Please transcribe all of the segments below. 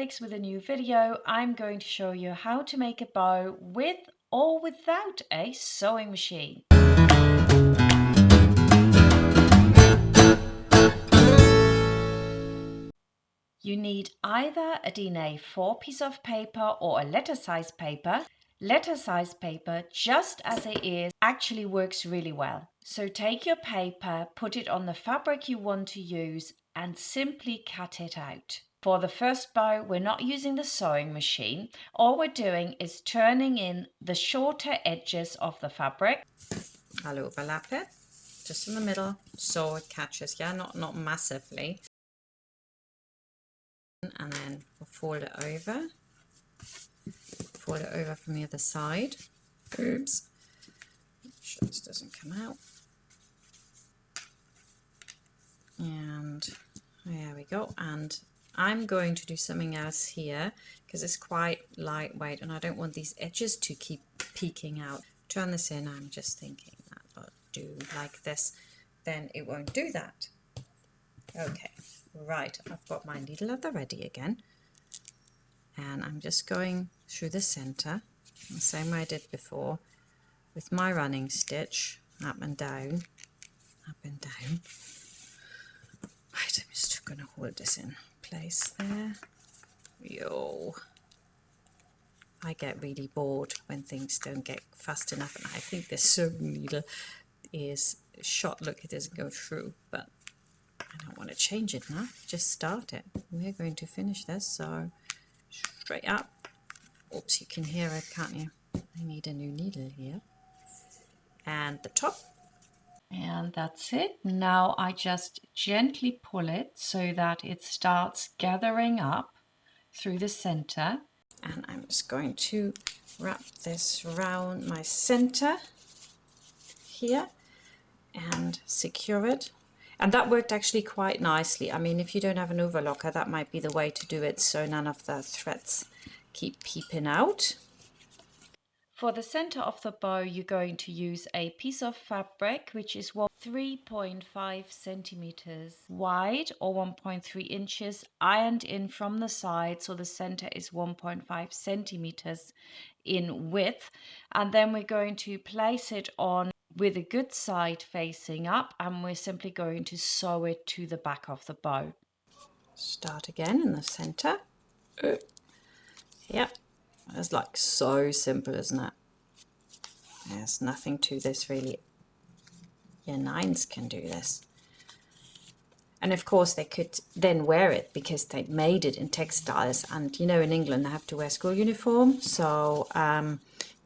Frolics with a new video. I'm going to show you how to make a bow with or without a sewing machine. You need either a din A4 piece of paper or a letter size paper. Letter size paper, just as it is, actually works really well. So take your paper, put it on the fabric you want to use and simply cut it out. For the first bow, we're not using the sewing machine. All we're doing is turning in the shorter edges of the fabric. I'll overlap it just in the middle so it catches, yeah, not massively. And then we'll fold it over from the other side. Oops, make sure this doesn't come out. And there we go. And I'm going to do something else here because it's quite lightweight and I don't want these edges to keep peeking out. Turn this in. I'm just thinking that I'll do like this, then it won't do that. Okay, right, I've got my needle at the ready again, and I'm just going through the center the same way I did before with my running stitch, up and down, up and down. Right, I'm just going to hold this in place there. Yo, I get really bored when things don't get fast enough, and I think this sewing needle is shot. Look, it doesn't go through, but I don't want to change it now, just start it. We're going to finish this, so straight up. Oops, you can hear it, can't you? I need a new needle here. And the top. And that's it. Now I just gently pull it so that it starts gathering up through the center. And I'm just going to wrap this around my center here and secure it. And that worked actually quite nicely. I mean, if you don't have an overlocker, that might be the way to do it so none of the threads keep peeping out. For the center of the bow, you're going to use a piece of fabric which is 3.5 centimeters wide or 1.3 inches ironed in from the side, so the center is 1.5 centimeters in width, and then we're going to place it on with a good side facing up, and we're simply going to sew it to the back of the bow. Start again in the center. Yep, it's like so simple, isn't it? There's nothing to this really. Your nines can do this. And of course they could then wear it because they made it in textiles, and you know, in England they have to wear school uniform, so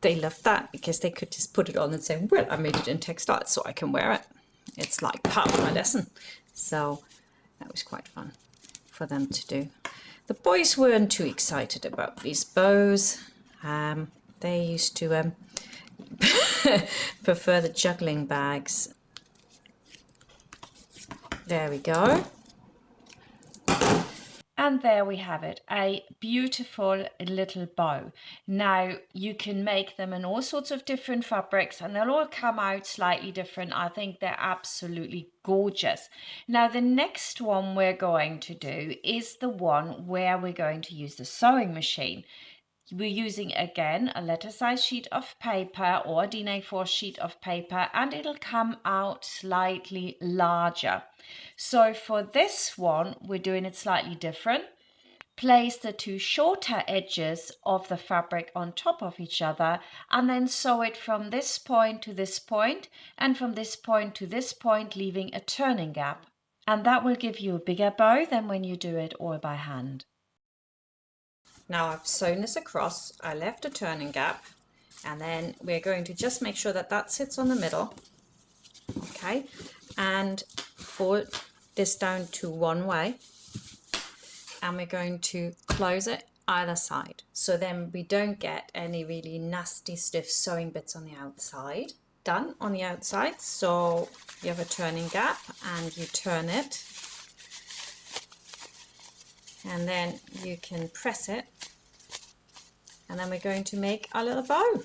they loved that because they could just put it on and say, well, I made it in textiles so I can wear it. It's like part of my lesson. So that was quite fun for them to do. The boys weren't too excited about these bows. They used to prefer the juggling bags. There we go. And there we have it, a beautiful little bow. Now you can make them in all sorts of different fabrics and they'll all come out slightly different. I think they're absolutely gorgeous. Now the next one we're going to do is the one where we're going to use the sewing machine. We're using again a letter size sheet of paper or a din A4 sheet of paper, and it'll come out slightly larger. So for this one, we're doing it slightly different. Place the two shorter edges of the fabric on top of each other and then sew it from this point to this point and from this point to this point, leaving a turning gap. And that will give you a bigger bow than when you do it all by hand. Now I've sewn this across, I left a turning gap, and then we're going to just make sure that that sits on the middle, okay, and fold this down to one way, and we're going to close it either side, so then we don't get any really nasty stiff sewing bits on the outside. Done on the outside, so you have a turning gap and you turn it, and then you can press it, and then we're going to make our little bow.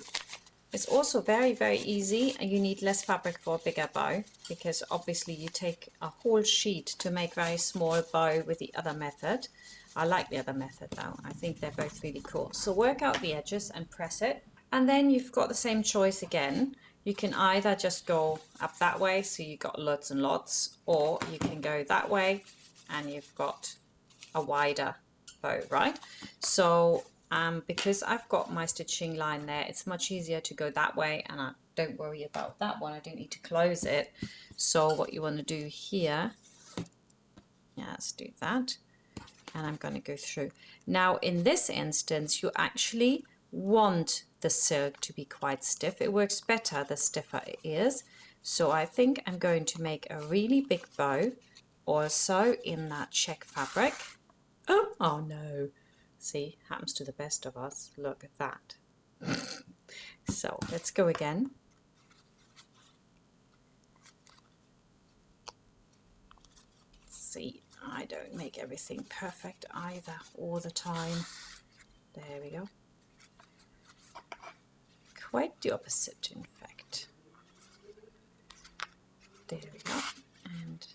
It's also very, very easy, and you need less fabric for a bigger bow because obviously you take a whole sheet to make very small bow with the other method. I like the other method though. I think they're both really cool. So work out the edges and press it. And then you've got the same choice again. You can either just go up that way, so you've got lots and lots, or you can go that way and you've got a wider bow, right? So because I've got my stitching line there, it's much easier to go that way, and I don't worry about that one. I don't need to close it. So what you want to do here, yeah, let's do that. And I'm going to go through. Now in this instance, you actually want the silk to be quite stiff. It works better the stiffer it is. So I think I'm going to make a really big bow also in that check fabric. Oh no. See, happens to the best of us. Look at that. So let's go again. See, I don't make everything perfect either all the time. There we go. Quite the opposite, in fact. There we go. And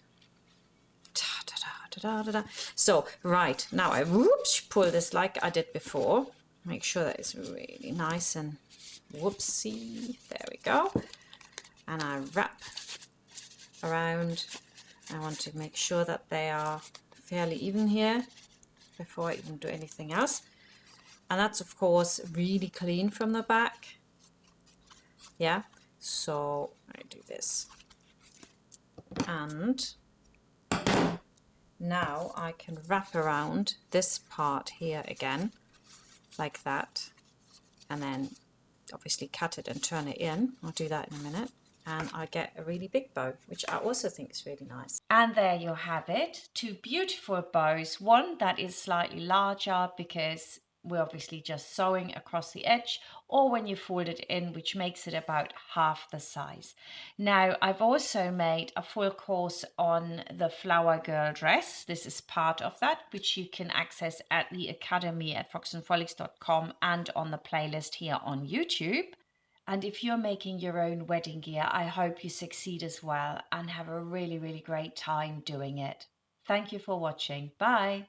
ta-da-da-da-da-da-da. So, right, now I whoops pull this like I did before. Make sure that it's really nice and whoopsie. There we go. And I wrap around. I want to make sure that they are fairly even here before I even do anything else. And that's of course really clean from the back. Yeah, so I do this. And now I can wrap around this part here again, like that. And then obviously cut it and turn it in. I'll do that in a minute. And I get a really big bow, which I also think is really nice. And there you have it, two beautiful bows, one that is slightly larger because we're obviously just sewing across the edge, or when you fold it in, which makes it about half the size. Now, I've also made a full course on the Flower Girl dress. This is part of that, which you can access at the academy at frocksandfrolics.com and on the playlist here on YouTube. And if you're making your own wedding gear, I hope you succeed as well and have a really, really great time doing it. Thank you for watching. Bye.